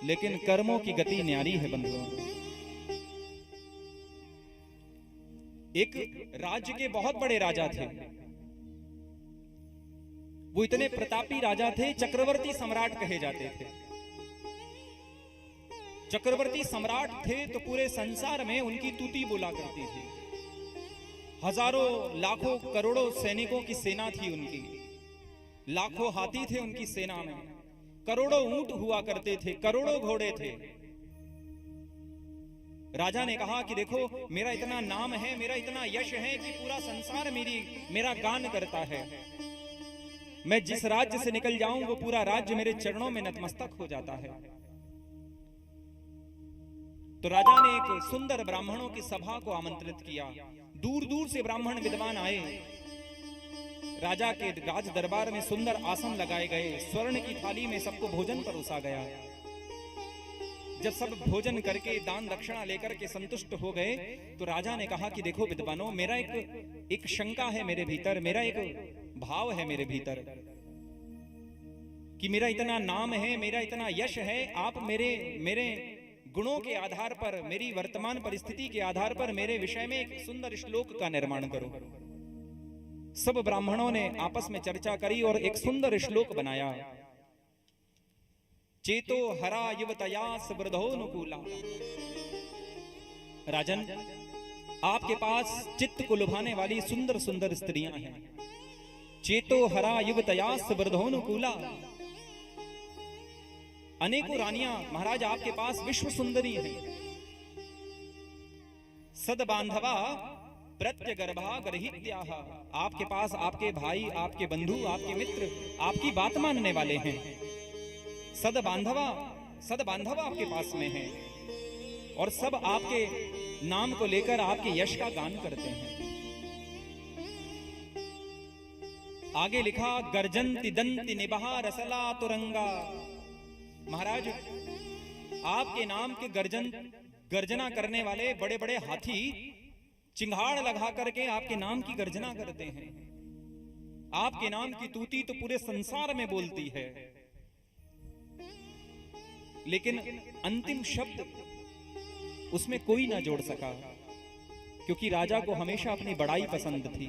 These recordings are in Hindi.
लेकिन कर्मों की गति न्यारी है बंधुओं। एक राज्य के बहुत बड़े राजा थे। वो इतने प्रतापी राजा थे, चक्रवर्ती सम्राट कहे जाते थे। चक्रवर्ती सम्राट थे तो पूरे संसार में उनकी तूती बोला करती थी। हजारों लाखों करोड़ों सैनिकों की सेना थी उनकी, लाखों हाथी थे उनकी सेना में, करोड़ों ऊंट हुआ करते थे, करोड़ों घोड़े थे। राजा ने कहा कि देखो, मेरा इतना नाम है, मेरा इतना यश है कि पूरा संसार मेरा गान करता है। मैं जिस राज्य से निकल जाऊं वो पूरा राज्य मेरे चरणों में नतमस्तक हो जाता है। तो राजा ने एक सुंदर ब्राह्मणों की सभा को आमंत्रित किया। दूर दूर से ब्राह्मण विद्वान आए। राजा के राज दरबार में सुंदर आसन लगाए गए, स्वर्ण की थाली में सबको भोजन परोसा गया। जब सब भोजन करके दान दक्षिणा लेकर के संतुष्ट हो गए तो राजा ने कहा कि देखो विद्वानों, मेरा एक शंका है मेरे भीतर, मेरा एक भाव है मेरे भीतर कि मेरा इतना नाम है, मेरा इतना यश है, आप मेरे गुणों के आधार पर, मेरी वर्तमान परिस्थिति के आधार पर मेरे विषय में एक सुंदर श्लोक का निर्माण करो। सब ब्राह्मणों ने आपस में चर्चा करी और एक सुंदर श्लोक बनाया। चेतो हरा युवतया सुवृद्धोनुकूला। राजन, आपके पास चित्त को लुभाने वाली सुंदर सुंदर स्त्रियां हैं। चेतो हरा युवतया सुवृद्धोनुकूला। अनेकों रानियां महाराज आपके पास विश्व सुंदरी हैं। सदबांधवा प्रत्यगर्भा गर्हित्याः। आपके पास आपके भाई, आपके बंधु, आपके मित्र आपकी बात मानने वाले हैं। सदबांधवा आपके पास में हैं और सब आपके नाम को लेकर आपके यश का गान करते हैं। आगे लिखा, गर्जंति दंति निबहा रसला तुरंगा। महाराज, आपके नाम के गर्जना करने वाले बड़े बड़े हाथी चिंगाड़ लगा करके आपके नाम की गर्जना करते हैं। आपके नाम की तूती तो पूरे संसार में बोलती है, लेकिन अंतिम शब्द उसमें कोई ना जोड़ सका, क्योंकि राजा को हमेशा अपनी बड़ाई पसंद थी।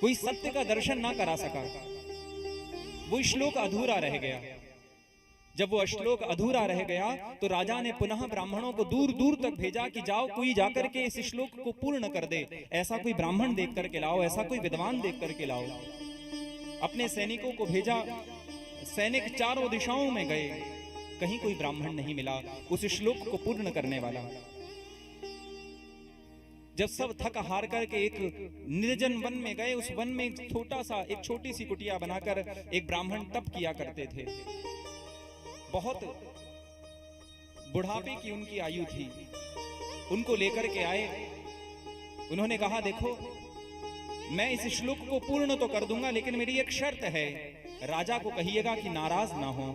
कोई सत्य का दर्शन ना करा सका। वो श्लोक अधूरा रह गया। जब वो श्लोक अधूरा रह गया तो राजा ने पुनः ब्राह्मणों को दूर दूर तक भेजा कि जाओ, कोई जाकर के इस श्लोक को पूर्ण कर दे। ऐसा कोई ब्राह्मण देख करके लाओ, ऐसा कोई विद्वान देख करके लाओ। अपने सैनिकों को भेजा। सैनिक चारों दिशाओं में गए, कहीं कोई ब्राह्मण नहीं मिला उस श्लोक को पूर्ण करने वाला। जब सब थक हार करके एक निर्जन वन में गए, उस वन में एक छोटी सी कुटिया बनाकर एक ब्राह्मण तप किया करते थे। बहुत बुढ़ापे की उनकी आयु थी। उनको लेकर के आए। उन्होंने कहा, देखो, मैं इस श्लोक को पूर्ण तो कर दूंगा, लेकिन मेरी एक शर्त है। राजा को कहिएगा कि नाराज ना हो,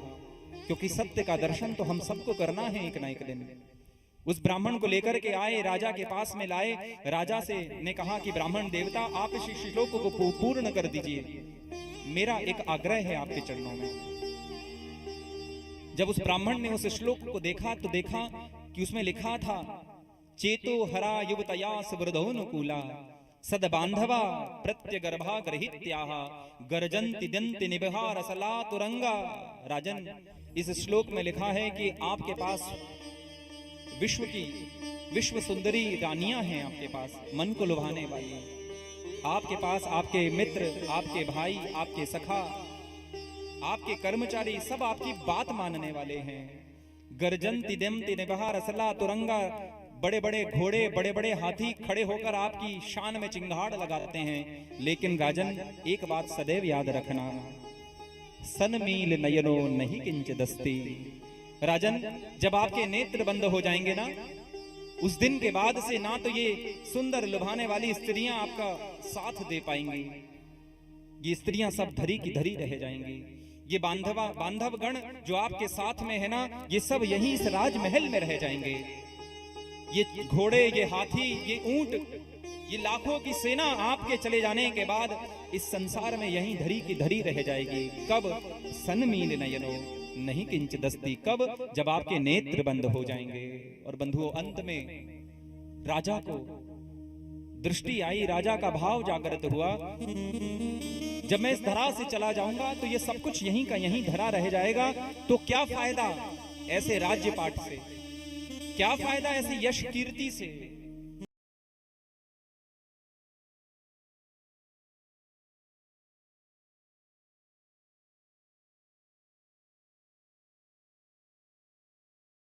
क्योंकि सत्य का दर्शन तो हम सबको करना है एक ना एक दिन। उस ब्राह्मण को लेकर के आए, राजा के पास में लाए। राजा से ने कहा कि ब्राह्मण देवता, आप इस श्लोक को पूर्ण कर दीजिए, मेरा एक आग्रह है आपके चरणों में। जब उस ब्राह्मण ने उस श्लोक को देखा तो देखा कि उसमें लिखा था, चेतो हरा युवतया सुवृद्धोनुकूला सदबांधवा प्रत्यगर्भा गर्हित्याः गर्जन्ति दंति निबहा रसला तुरंगा। राजन, इस श्लोक में लिखा है कि आपके पास विश्व सुंदरी रानियां हैं। आपके पास मन को लुभाने वाली। आपके पास आपके मित्र, आपके भाई, आपके सखा, आपके कर्मचारी सब आपकी बात मानने वाले हैं। गर्जन्ति दंति निबहा रसला तुरंगा। बड़े बड़े घोड़े, बड़े बड़े हाथी खड़े होकर आपकी शान में चिंगाड़ लगाते हैं। लेकिन राजन, एक बात सदैव याद रखना, सनमील नयनो नहीं किंच दस्ती। राजन, जब आपके नेत्र बंद हो जाएंगे ना, उस दिन के बाद से ना तो ये सुंदर लुभाने वाली स्त्रियां आपका साथ दे पाएंगी। ये स्त्रियां सब धरी की धरी रह जाएंगी। ये बांधव गण जो आपके साथ में है ना, ये सब यहीं इस राजमहल में रह जाएंगे। ये घोड़े, ये हाथी, ये ऊंट, ये लाखों की सेना आपके चले जाने के बाद इस संसार में यहीं धरी की धरी रह जाएगी। कब? सनमील नयनो, नहीं किंच दस्ती, कब? जब आपके नेत्र बंद हो जाएंगे। और बंधुओं, अंत में राजा को दृष्टि आई, राजा का भाव जागृत हुआ, जब मैं इस धरा से चला जाऊंगा तो ये सब कुछ यहीं का यहीं धरा रह जाएगा, तो क्या फायदा ऐसे राज्य पाठ से, क्या फायदा ऐसे यश कीर्ति से,